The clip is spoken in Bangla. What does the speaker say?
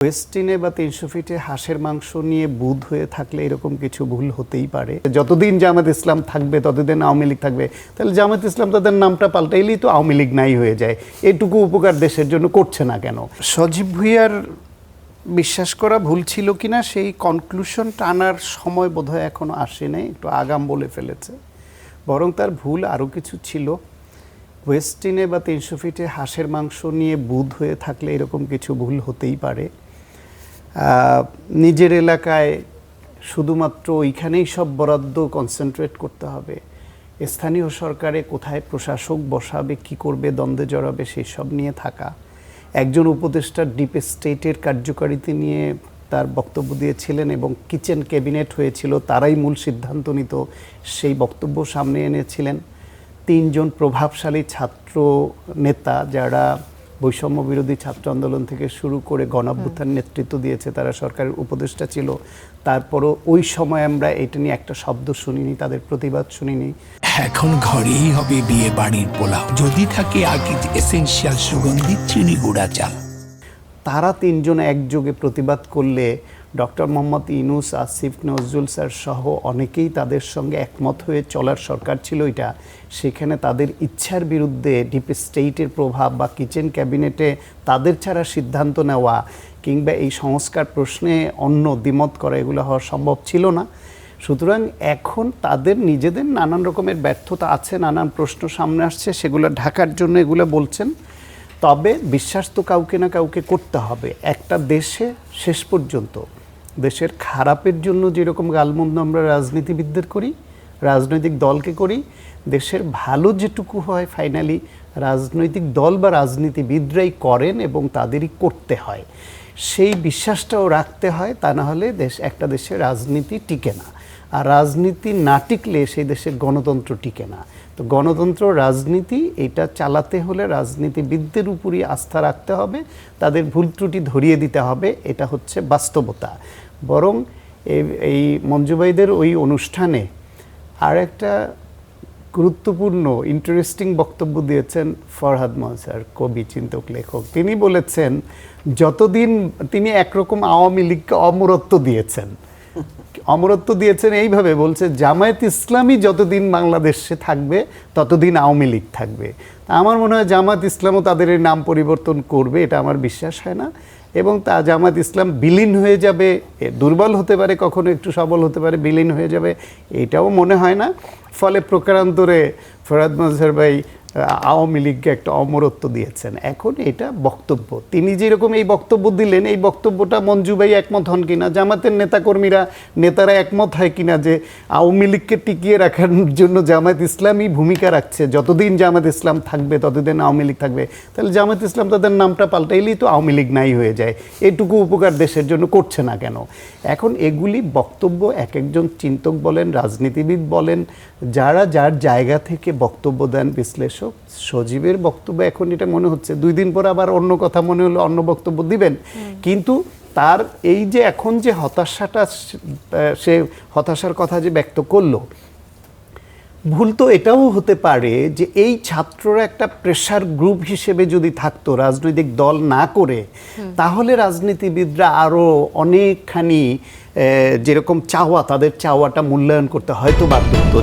ওয়েস্টিনে বা ৩০০ ফিটে হাঁসের মাংস নিয়ে বুধ হয়ে থাকলে এরকম কিছু ভুল হতেই পারে। যতদিন জামাত ইসলাম থাকবে ততদিন আওয়ামী লীগ থাকবে, তাহলে জামাত ইসলাম তাদের নামটা পাল্টাইলেই তো আওয়ামী লীগ নাই হয়ে যায়। এটুকু উপকার দেশের জন্য করছে না কেন? সজীব ভুঁইয়ার বিশ্বাস করা ভুল ছিল কিনা সেই কনক্লুশন টানার সময় বোধহয় এখনো আসে নাই, একটু আগাম বলে ফেলেছে। বরং তার ভুল আরও কিছু ছিল। ওয়েস্টিনে বা ৩০০ ফিটে হাঁসের মাংস নিয়ে বুধ হয়ে থাকলে এরকম কিছু ভুল হতেই পারে। নিজের এলাকায় শুধুমাত্র ওইখানেই সব বরাদ্দ কনসেন্ট্রেট করতে হবে, স্থানীয় সরকারে কোথায় প্রশাসক বসাবে, কি করবে, দ্বন্দ্বে জড়াবে, সেই সব নিয়ে থাকা। একজন উপদেষ্টা ডিপ স্টেটের কার্যকারিতা নিয়ে তার বক্তব্য দিয়েছিলেন এবং কিচেন ক্যাবিনেট হয়েছিল, তারাই মূল সিদ্ধান্ত নিত, সেই বক্তব্য সামনে এনেছিলেন। ৩ জন প্রভাবশালী ছাত্র নেতা যারা বৈষম্য বিরোধী ছাত্র আন্দোলন থেকে শুরু করে গণঅভ্যুত্থান নেতৃত্ব দিয়েছে, তারা সরকারের উপদেষ্টা ছিল। তারপরও ওই সময় আমরা এটা নিয়ে একটা শব্দ শুনিনি, তাদের প্রতিবাদ শুনিনি। এখন ঘরেই হবে বিয়ে বাড়ির পোলাও, যদি থাকে আকিজ এসেনশিয়াল সুগন্ধি চিনি গুঁড়া চাল। তারা ৩ জন একযোগে প্রতিবাদ করলে ডক্টর মোহাম্মদ ইউনূস, আসিফ নজরুল স্যার সহ অনেকেই তাদের সঙ্গে একমত হয়ে চলার সরকার ছিল এটা। সেখানে তাদের ইচ্ছার বিরুদ্ধে ডিপ স্টেটের প্রভাব বা কিচেন ক্যাবিনেটে তাদের ছাড়া সিদ্ধান্ত নেওয়া কিংবা এই সংস্কার প্রশ্নে অন্য দ্বিমত করা, এগুলো হওয়া সম্ভব ছিল না। সুতরাং এখন তাদের নিজেদের নানান রকমের ব্যর্থতা আছে, নানান প্রশ্ন সামনে আসছে, সেগুলো ঢাকার জন্য এগুলো বলছেন। তবে বিশ্বাস তো কাউকে না কাউকে করতে হবে। একটা দেশে শেষ পর্যন্ত দেশের খারাপের জন্য যেরকম গালমন্দ আমরা রাজনীতিবিদদের করি, রাজনৈতিক দলকে করি, দেশের ভালো যেটুকু হয় ফাইনালি রাজনৈতিক দল বা রাজনীতিবিদরাই করেন এবং তাদেরই করতে হয়। সেই বিশ্বাসটাও রাখতে হয়, তা না হলে একটা দেশের রাজনীতি টিকে না। আর রাজনীতি না টিকলে সেই দেশের গণতন্ত্র টিকে না। তো গণতন্ত্র রাজনীতি এটা চালাতে হলে রাজনীতিবিদদের উপরই আস্থা রাখতে হবে, তাদের ভুল ত্রুটি ধরিয়ে দিতে হবে, এটা হচ্ছে বাস্তবতা। বরং এই মঞ্জুভাইদের ওই অনুষ্ঠানে আর একটা গুরুত্বপূর্ণ ইন্টারেস্টিং বক্তব্য দিয়েছেন ফরহাদ মনসার, কবি, চিন্তক, লেখক। তিনি বলেছেন যতদিন তিনি একরকম আওয়ামী লীগকে অমরত্ব দিয়েছেন, অমরত্ব দিয়েছেন এইভাবে, বলছে জামায়াত ইসলামী যতদিন বাংলাদেশে থাকবে ততদিন আওয়ামী লীগ থাকবে। আমার মনে হয় জামায়াত ইসলামও তাদের এই নাম পরিবর্তন করবে, এটা আমার বিশ্বাস হয় না। এবং তা জামায়াত ইসলাম বিলীন হয়ে যাবে, দুর্বল হতে পারে, কখনো একটু সবল হতে পারে, বিলীন হয়ে যাবে এটাও মনে হয় না। ফলে প্রকারান্তরে ফরহাদ মনসার ভাই আওয়ামী লীগকে একটা অমরত্ব দিয়েছেন। এখন এটা বক্তব্য, তিনি যেরকম এই বক্তব্য দিলেন, এই বক্তব্যটা মঞ্জু ভাই একমত হন কিনা, জামাতের নেতারা একমত হয় কিনা যে আওয়ামী লীগকে টিকিয়ে রাখার জন্য জামায়াত ইসলামই ভূমিকা রাখছে, যতদিন জামায়াত ইসলাম থাকবে ততদিন আওয়ামী লীগ থাকবে, তাহলে জামায়াত ইসলাম তাদের নামটা পাল্টাইলেই তো আওয়ামী লীগ নাই হয়ে যায়। এটুকু উপকার দেশের জন্য করছে না কেন? এখন এগুলি বক্তব্য এক একজন চিন্তক বলেন, রাজনীতিবিদ বলেন, যারা যার জায়গা থেকে বক্তব্য দেন, বিশ্লেষক। সজীবের বক্তব্য এখন এটা মনে হচ্ছে 2 দিন পর আবার অন্য কথা মনে হলো, অন্য বক্তব্য দিবেন। কিন্তু তার এই যে এখন যে হতাশাটা, সে হতাশার কথা যে ব্যক্ত করলো, ভুল তো এটাও হতে পারে যে এই ছাত্ররা একটা প্রেশার গ্রুপ হিসেবে যদি থাকতো, রাজনৈতিক দল না করে, তাহলে রাজনীতিবিদরা আরও অনেকখানি যেরকম চাওয়া, তাদের চাওয়াটা মূল্যায়ন করতে হয়তো বাধ্য হতো।